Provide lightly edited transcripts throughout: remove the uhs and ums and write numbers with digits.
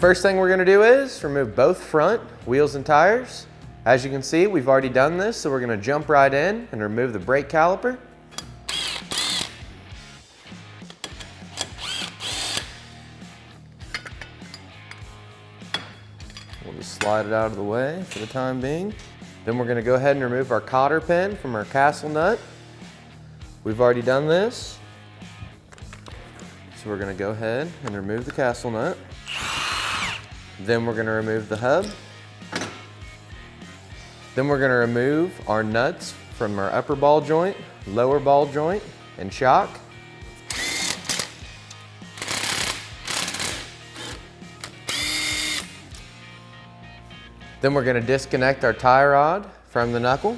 First thing we're going to do is remove both front wheels and tires. As you can see, we've already done this, so we're going to jump right in and remove the brake caliper. We'll just slide it out of the way for the time being. Then we're going to go ahead and remove our cotter pin from our castle nut. We've already done this, so we're going to go ahead and remove the castle nut. Then we're going to remove the hub. Then we're going to remove our nuts from our upper ball joint, lower ball joint, and shock. Then we're going to disconnect our tie rod from the knuckle.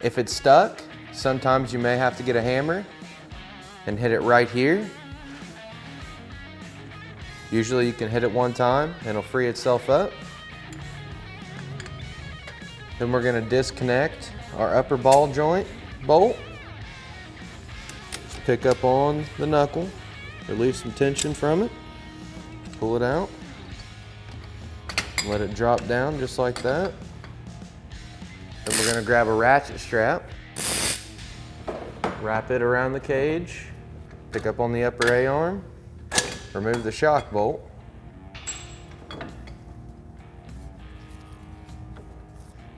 If it's stuck, sometimes you may have to get a hammer and hit it right here. Usually you can hit it one time and it'll free itself up. Then we're going to disconnect our upper ball joint bolt. Just pick up on the knuckle, relieve some tension from it, pull it out, let it drop down just like that. Then we're going to grab a ratchet strap, wrap it around the cage, pick up on the upper A-arm, remove the shock bolt.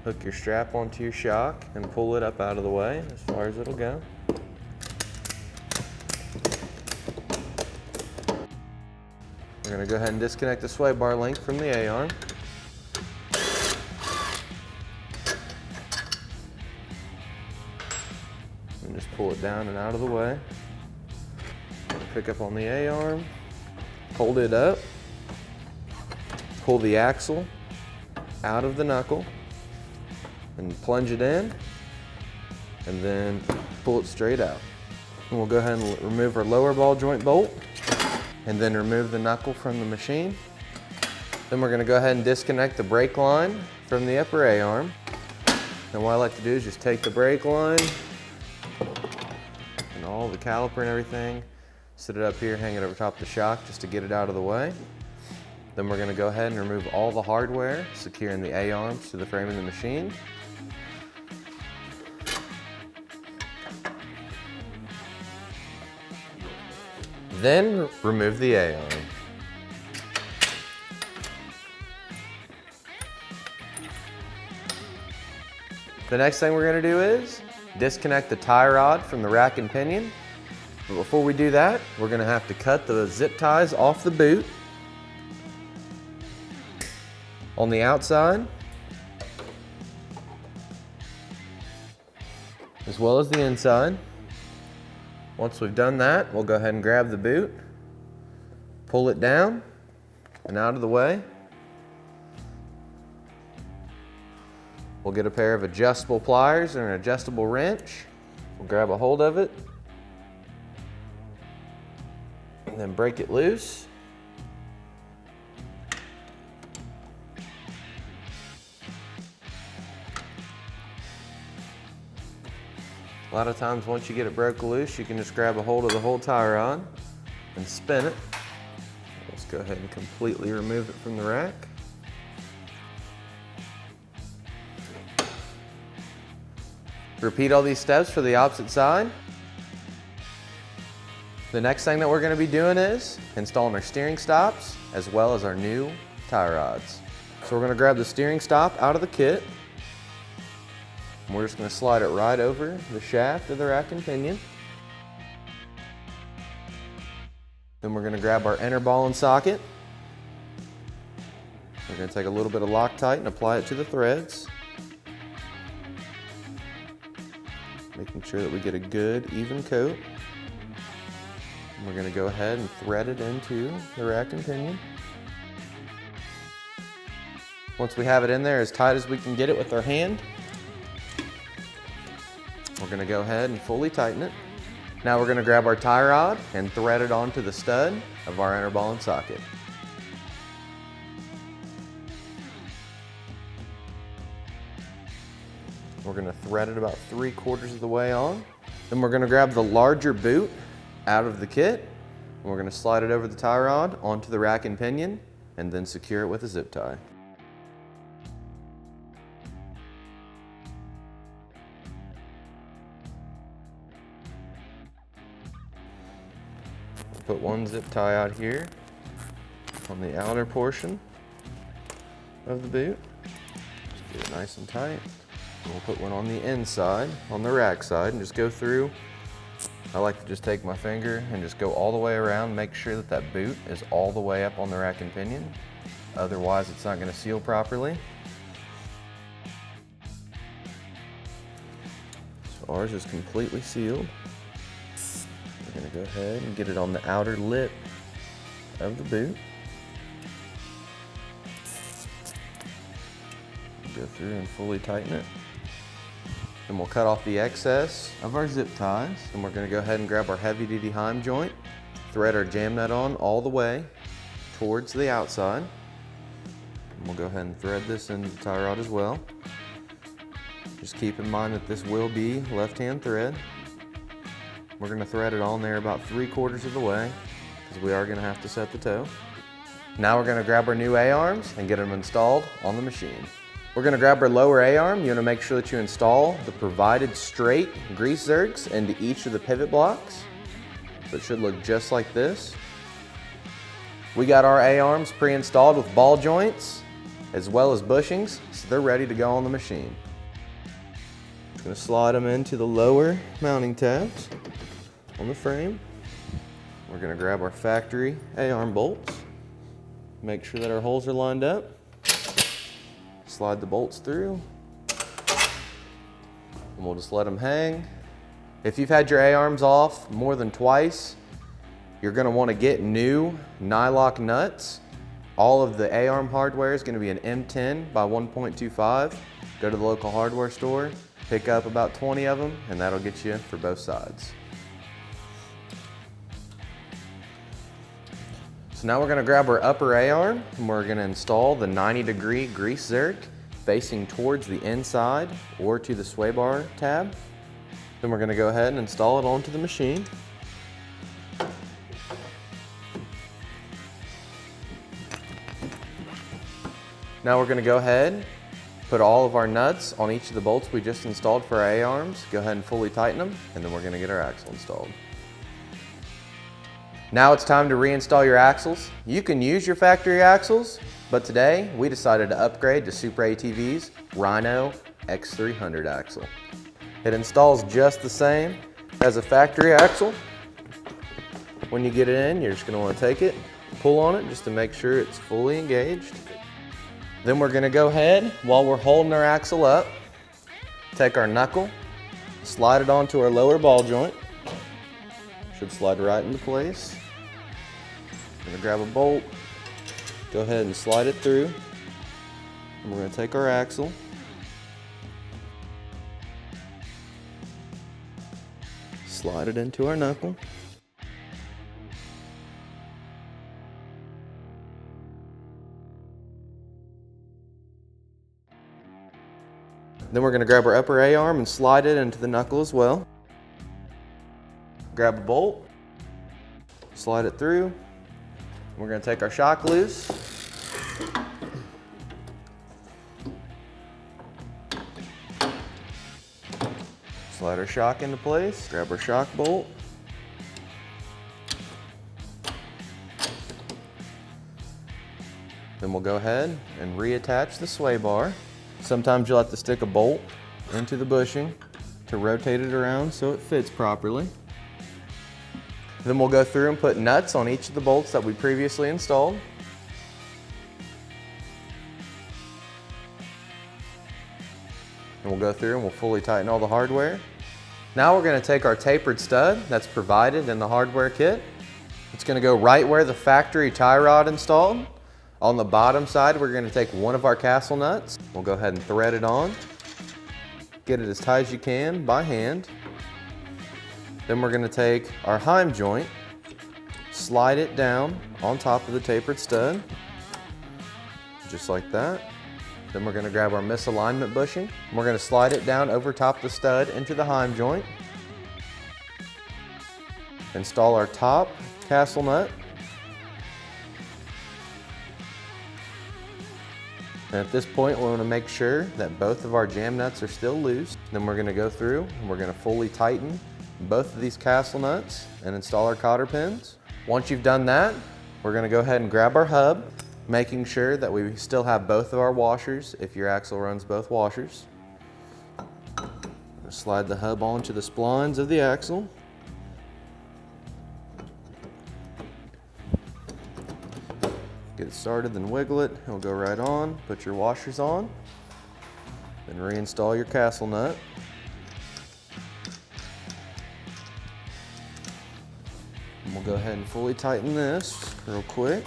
Hook your strap onto your shock and pull it up out of the way as far as it'll go. We're going to go ahead and disconnect the sway bar link from the A-arm. And just pull it down and out of the way. Pick up on the A-arm, hold it up, pull the axle out of the knuckle, and plunge it in, and then pull it straight out. And we'll go ahead and remove our lower ball joint bolt, and then remove the knuckle from the machine. Then we're going to go ahead and disconnect the brake line from the upper A-arm. And what I like to do is just take the brake line and all the caliper and everything, sit it up here, hang it over top of the shock just to get it out of the way. Then we're going to go ahead and remove all the hardware, securing the A-arms to the frame of the machine. Then remove the A-arm. The next thing we're going to do is disconnect the tie rod from the rack and pinion. But before we do that, we're going to have to cut the zip ties off the boot on the outside, as well as the inside. Once we've done that, we'll go ahead and grab the boot, pull it down and out of the way. We'll get a pair of adjustable pliers and an adjustable wrench. We'll grab a hold of it and then break it loose. A lot of times once you get it broke loose, you can just grab a hold of the whole tie rod and spin it. Let's go ahead and completely remove it from the rack. Repeat all these steps for the opposite side. The next thing that we're going to be doing is installing our steering stops as well as our new tie rods. So we're going to grab the steering stop out of the kit. And we're just going to slide it right over the shaft of the rack and pinion. Then we're going to grab our inner ball and socket. We're going to take a little bit of Loctite and apply it to the threads, making sure that we get a good even coat. And we're going to go ahead and thread it into the rack and pinion. Once we have it in there as tight as we can get it with our hand, we're going to go ahead and fully tighten it. Now we're going to grab our tie rod and thread it onto the stud of our inner ball and socket. We're gonna thread it about 3/4 of the way on. Then we're gonna grab the larger boot out of the kit, and we're gonna slide it over the tie rod onto the rack and pinion, and then secure it with a zip tie. Put one zip tie out here on the outer portion of the boot. Just get it nice and tight. And we'll put one on the inside, on the rack side, and just go through. I like to just take my finger and just go all the way around, make sure that that boot is all the way up on the rack and pinion. Otherwise, it's not going to seal properly. So ours is completely sealed. We're going to go ahead and get it on the outer lip of the boot. Go through and fully tighten it. Then we'll cut off the excess of our zip ties. And we're going to go ahead and grab our heavy duty heim joint, thread our jam nut on all the way towards the outside. And we'll go ahead and thread this into the tie rod as well. Just keep in mind that this will be left-hand thread. We're going to thread it on there about 3/4 of the way because we are going to have to set the toe. Now we're going to grab our new A-arms and get them installed on the machine. We're going to grab our lower A-arm. You want to make sure that you install the provided straight grease zerks into each of the pivot blocks. So it should look just like this. We got our A-arms pre-installed with ball joints as well as bushings, so they're ready to go on the machine. Just going to slide them into the lower mounting tabs on the frame. We're going to grab our factory A-arm bolts, make sure that our holes are lined up, slide the bolts through, and we'll just let them hang. If you've had your A-arms off more than twice, you're going to want to get new nylock nuts. All of the A-arm hardware is going to be an M10 by 1.25. Go to the local hardware store, pick up about 20 of them, and that'll get you for both sides. So now we're going to grab our upper A-arm and we're going to install the 90-degree grease zerk facing towards the inside or to the sway bar tab. Then we're going to go ahead and install it onto the machine. Now we're going to go ahead, put all of our nuts on each of the bolts we just installed for our A-arms, go ahead and fully tighten them, and then we're going to get our axle installed. Now it's time to reinstall your axles. You can use your factory axles, but today we decided to upgrade to SuperATV's Rhino X300 axle. It installs just the same as a factory axle. When you get it in, you're just going to want to take it, pull on it just to make sure it's fully engaged. Then we're going to go ahead, while we're holding our axle up, take our knuckle, slide it onto our lower ball joint. Should slide right into place. We're going to grab a bolt, go ahead and slide it through, and we're going to take our axle, slide it into our knuckle, then we're going to grab our upper A-arm and slide it into the knuckle as well. Grab a bolt, slide it through. We're going to take our shock loose. Slide our shock into place, grab our shock bolt. Then we'll go ahead and reattach the sway bar. Sometimes you'll have to stick a bolt into the bushing to rotate it around so it fits properly. Then we'll go through and put nuts on each of the bolts that we previously installed. And we'll go through and we'll fully tighten all the hardware. Now we're going to take our tapered stud that's provided in the hardware kit. It's going to go right where the factory tie rod installed. On the bottom side, we're going to take one of our castle nuts. We'll go ahead and thread it on. Get it as tight as you can by hand. Then we're going to take our heim joint, slide it down on top of the tapered stud, just like that. Then we're going to grab our misalignment bushing. And we're going to slide it down over top the stud into the heim joint. Install our top castle nut. And at this point, we want to make sure that both of our jam nuts are still loose. Then we're going to go through and we're going to fully tighten both of these castle nuts and install our cotter pins. Once you've done that, we're going to go ahead and grab our hub, making sure that we still have both of our washers if your axle runs both washers. Slide the hub onto the splines of the axle. Get it started, then wiggle it. It'll go right on. Put your washers on. Then reinstall your castle nut. And we'll go ahead and fully tighten this real quick.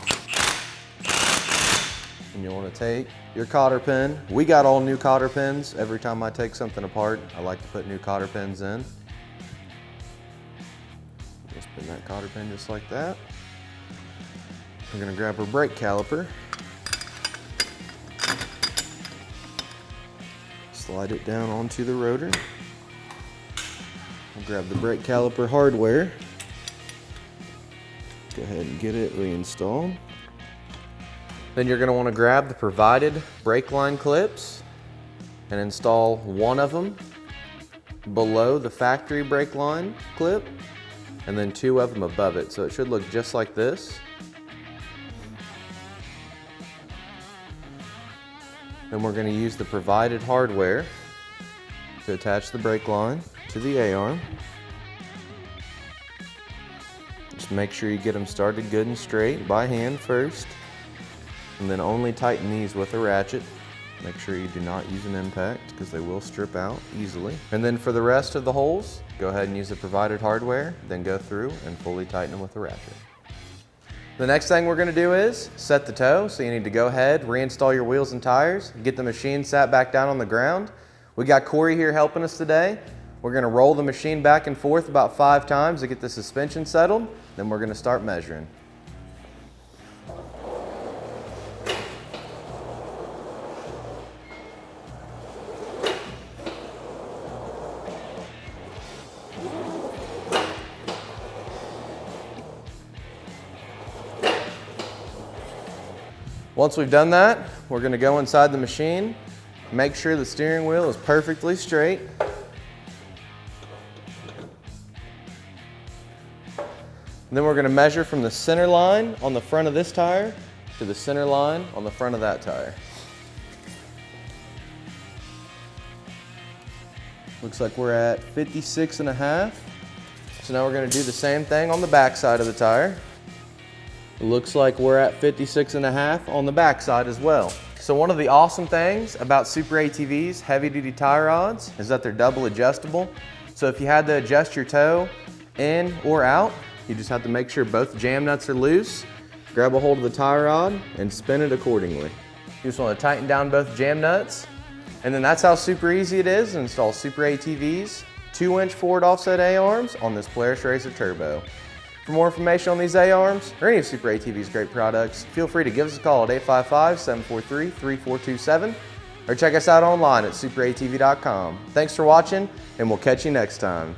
And you'll want to take your cotter pin. We got all new cotter pins. Every time I take something apart, I like to put new cotter pins in. Just spin that cotter pin just like that. We're going to grab our brake caliper. Slide it down onto the rotor. We'll grab the brake caliper hardware. Go ahead and get it reinstalled. Then you're going to want to grab the provided brake line clips and install one of them below the factory brake line clip and then two of them above it. So it should look just like this. Then we're going to use the provided hardware to attach the brake line to the AArm. Just make sure you get them started good and straight by hand first, and then only tighten these with a ratchet. Make sure you do not use an impact because they will strip out easily. And then for the rest of the holes, go ahead and use the provided hardware, then go through and fully tighten them with a ratchet. The next thing we're going to do is set the toe, so you need to go ahead, reinstall your wheels and tires, get the machine sat back down on the ground. We got Corey here helping us today. We're going to roll the machine back and forth about 5 times to get the suspension settled, then we're going to start measuring. Once we've done that, we're going to go inside the machine, make sure the steering wheel is perfectly straight. And then we're going to measure from the center line on the front of this tire to the center line on the front of that tire. Looks like we're at 56.5. So now we're going to do the same thing on the back side of the tire. It looks like we're at 56.5 on the back side as well. So one of the awesome things about SuperATV's heavy duty tie rods is that they're double adjustable. So if you had to adjust your toe in or out, you just have to make sure both jam nuts are loose, grab a hold of the tie rod and spin it accordingly. You just want to tighten down both jam nuts, and then that's how super easy it is to install SuperATV's 2-inch forward offset AArms on this Polaris RZR Turbo. For more information on these AArms or any of SuperATV's great products, feel free to give us a call at 855-743-3427 or check us out online at superatv.com. Thanks for watching, and we'll catch you next time.